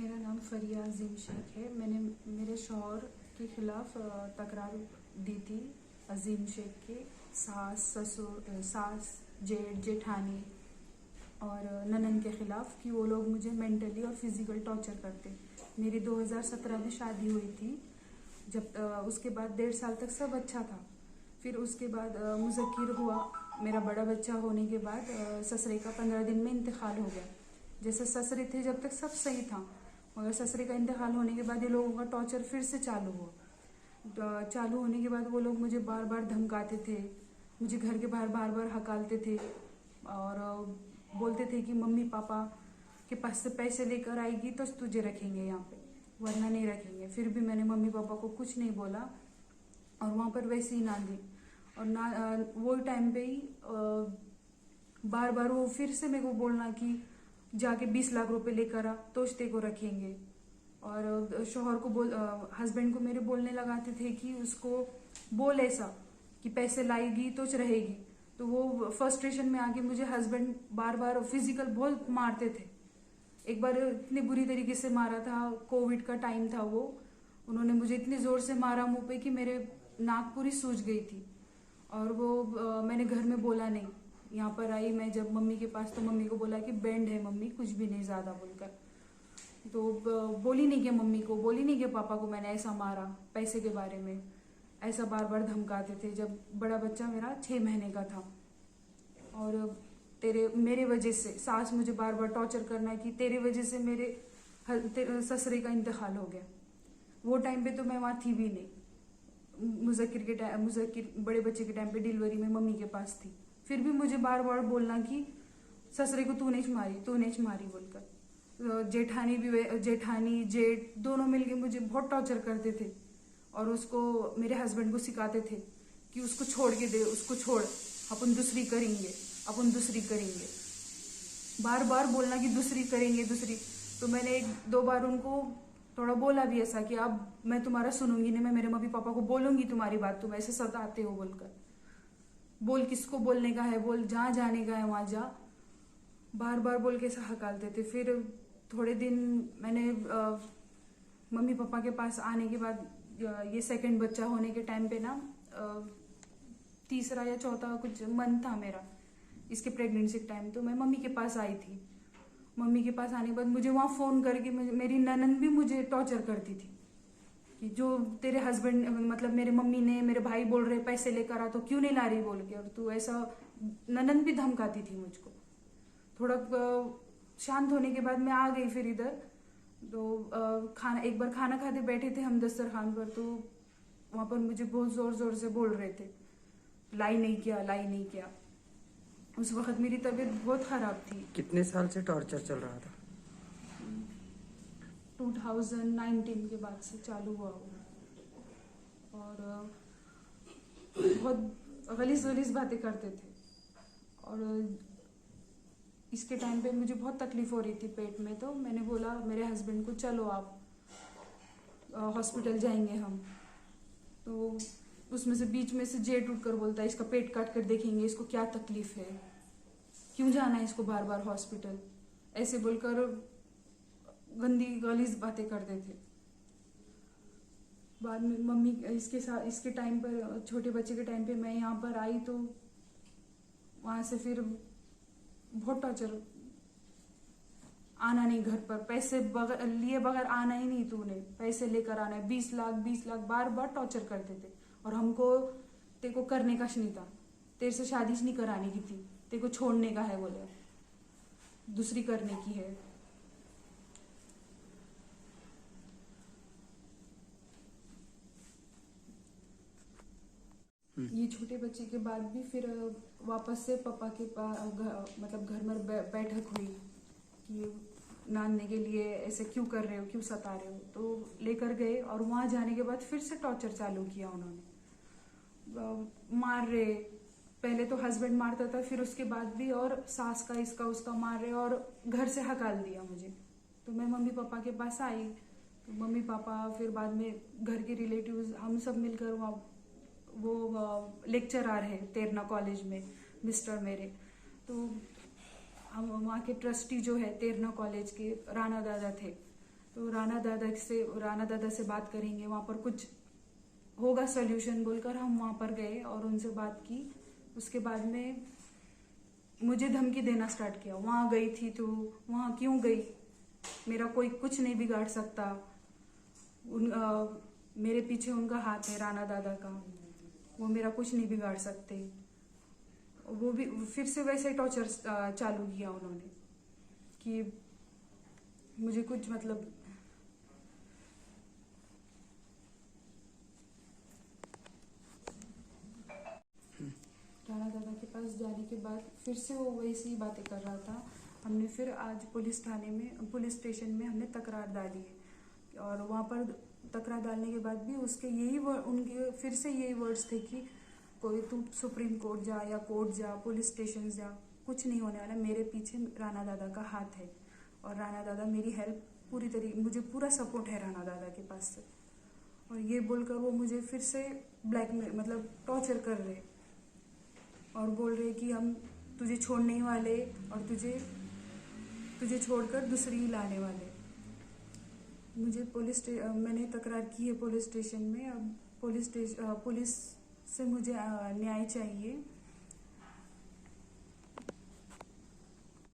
मेरा नाम फरिया अजीम शेख है। मैंने मेरे शौहर के खिलाफ तकरार दी थी। अजीम शेख के सास ससुर सास जेठ जेठानी और ननन के खिलाफ कि वो लोग मुझे मेंटली और फिजिकल टॉर्चर करते। मेरी 2017 में शादी हुई थी। जब उसके बाद 1.5 साल तक सब अच्छा था। फिर उसके बाद मुज़क्किर हुआ। मेरा बड़ा बच्चा होने के बाद ससुरे का 15 दिन में इंतकाल हो गया। जैसे ससुरे थे जब तक सब सही था, मगर ससुरे का इंतकाल होने के बाद ये लोगों का टॉर्चर फिर से चालू हुआ। चालू होने के बाद वो लोग मुझे बार बार धमकाते थे, मुझे घर के बाहर बार बार हकालते थे और बोलते थे कि मम्मी पापा के पास से पैसे लेकर आएगी तो तुझे रखेंगे यहाँ पे, वरना नहीं रखेंगे। फिर भी मैंने मम्मी पापा को कुछ नहीं बोला और वहाँ पर वैसे ही ना दी। और ना वो टाइम पे ही बार बार वो फिर से मेरे को बोलना कि जाके 20 लाख रुपए लेकर आ तो तेरे को रखेंगे। और शोहर को हस्बैंड को मेरे बोलने लगाते थे कि उसको बोल ऐसा कि पैसे लाएगी तो रहेगी। तो वो फ्रस्ट्रेशन में आके मुझे हस्बैंड बार बार फिजिकल बहुत मारते थे। एक बार इतनी बुरी तरीके से मारा था, कोविड का टाइम था वो। उन्होंने मुझे इतनी जोर से मारा मुंह पे कि मेरे नाक पूरी सूज गई थी। और वो मैंने घर में बोला नहीं। यहाँ पर आई मैं जब मम्मी के पास तो मम्मी को बोला कि बैंड है मम्मी, कुछ भी नहीं ज़्यादा बोलकर। तो बोली नहीं कि मम्मी को, बोली नहीं कि पापा को मैंने ऐसा मारा पैसे के बारे में। ऐसा बार बार धमकाते थे। जब बड़ा बच्चा मेरा 6 महीने का था और मेरे वजह से सास मुझे बार बार टॉर्चर करना कि तेरे वजह से मेरे ससुरे का इंतकाल हो गया। वो टाइम पे तो मैं वहाँ थी भी नहीं। मुज़क्किर बड़े बच्चे के टाइम पे डिलीवरी में मम्मी के पास थी। फिर भी मुझे बार बार बोलना कि ससुरे को तू नहीं मारी बोलकर। जेठानी जेठ दोनों मिलके मुझे बहुत टॉर्चर करते थे और उसको मेरे हस्बैंड को सिखाते थे कि उसको छोड़ के दे, उसको छोड़, अपन दूसरी करेंगे। बार बार बोलना कि दूसरी करेंगे दूसरी। तो मैंने 1-2 बार उनको थोड़ा बोला भी ऐसा कि अब मैं तुम्हारा सुनूंगी नहीं, मैं मेरे मम्मी पापा को बोलूंगी तुम्हारी बात, तुम ऐसे सताते हो बोलकर। बोल किसको बोलने का है, बोल जहाँ जाने का है वहां जा, बार बार बोल के ऐसा हकालते थे। फिर थोड़े दिन मैंने मम्मी पापा के पास आने के बाद ये सेकंड बच्चा होने के टाइम पे ना, तीसरा या चौथा कुछ मंथ था मेरा इसके प्रेगनेंसी के टाइम, तो मैं मम्मी के पास आई थी। मम्मी के पास आने के बाद मुझे वहाँ फ़ोन करके मेरी ननन भी मुझे टॉर्चर करती थी कि जो तेरे हस्बैंड मतलब मेरे मम्मी ने मेरे भाई बोल रहे पैसे लेकर आ तो क्यों नहीं ला रही बोल के, और तू ऐसा। ननन भी धमकाती थी मुझको। थोड़ा शांत होने के बाद मैं आ गई फिर इधर। तो एक बार खाना खाते बैठे थे हम दस्तरखान पर, तो वहाँ पर मुझे बहुत ज़ोर ज़ोर से बोल रहे थे लाई नहीं किया। उस वक्त मेरी तबीयत बहुत ख़राब थी। कितने साल से टॉर्चर चल रहा था? 2019 के बाद से चालू हुआ वो। और बहुत गलीज़ बातें करते थे। और इसके टाइम पे मुझे बहुत तकलीफ हो रही थी पेट में। तो मैंने बोला मेरे हस्बैंड को, चलो आप हॉस्पिटल जाएंगे हम। तो उसमें से बीच में से जेठ उठ कर बोलता है इसका पेट काट कर देखेंगे इसको क्या तकलीफ है, क्यों जाना है इसको बार बार हॉस्पिटल, ऐसे बोलकर गंदी गलीज बातें करते थे। बाद में मम्मी इसके टाइम पर, छोटे बच्चे के टाइम पे मैं यहाँ पर आई तो वहाँ से फिर बहुत टॉर्चर। आना नहीं घर पर, पैसे लिए बगैर आना ही नहीं, तूने पैसे लेकर आना है, 20 लाख बार बार टॉर्चर करते थे। और हमको तेरे को करने का नहीं था, तेरे से शादी नहीं कराने की थी, तेरे को छोड़ने का है बोले, दूसरी करने की है। ये छोटे बच्चे के बाद भी फिर वापस से पापा के पास मतलब घर में बैठक हुई कि नानने के लिए ऐसे क्यों कर रहे हो, क्यों सता रहे हो। तो लेकर गए और वहाँ जाने के बाद फिर से टॉर्चर चालू किया उन्होंने। मार रहे, पहले तो हस्बैंड मारता था, फिर उसके बाद भी और सास का इसका उसका मार रहे और घर से हकाल दिया मुझे। तो मैं मम्मी पापा के पास आई तो मम्मी पापा फिर बाद में घर के रिलेटिव्स हम सब मिलकर वहाँ वो लेक्चरर है तेरना कॉलेज में मिस्टर मेरे, तो हम वहाँ के ट्रस्टी जो है तेरना कॉलेज के राणा दादा थे, तो राणा दादा से बात करेंगे, वहाँ पर कुछ होगा सोल्यूशन बोलकर हम वहाँ पर गए और उनसे बात की। उसके बाद में मुझे धमकी देना स्टार्ट किया, वहाँ गई थी तो वहाँ क्यों गई, मेरा कोई कुछ नहीं बिगाड़ सकता। मेरे पीछे उनका हाथ है, राणा दादा का, वो मेरा कुछ नहीं बिगाड़ सकते। वो भी फिर से वैसे टॉर्चर चालू किया उन्होंने कि मुझे कुछ मतलब राणा दादा के पास जाने के बाद फिर से वो वैसी ही बातें कर रहा था। हमने फिर आज पुलिस स्टेशन में हमने तकरार डाली है और वहाँ पर तकरार डालने के बाद भी उसके उनके फिर से यही वर्ड्स थे कि कोई तू सुप्रीम कोर्ट जा या कोर्ट जा, पुलिस स्टेशन जा, कुछ नहीं होने वाला। मेरे पीछे राणा दादा का हाथ है और राणा दादा मेरी हेल्प पूरी तरीके, मुझे पूरा सपोर्ट है राणा दादा के पास से। और ये बोलकर वो मुझे फिर से ब्लैकमेल मतलब टॉर्चर कर रहे और बोल रहे कि हम तुझे छोड़ने ही वाले और तुझे छोड़कर दूसरी लाने वाले। मुझे मैंने तकरार की है पुलिस स्टेशन में। अब पुलिस से मुझे न्याय चाहिए।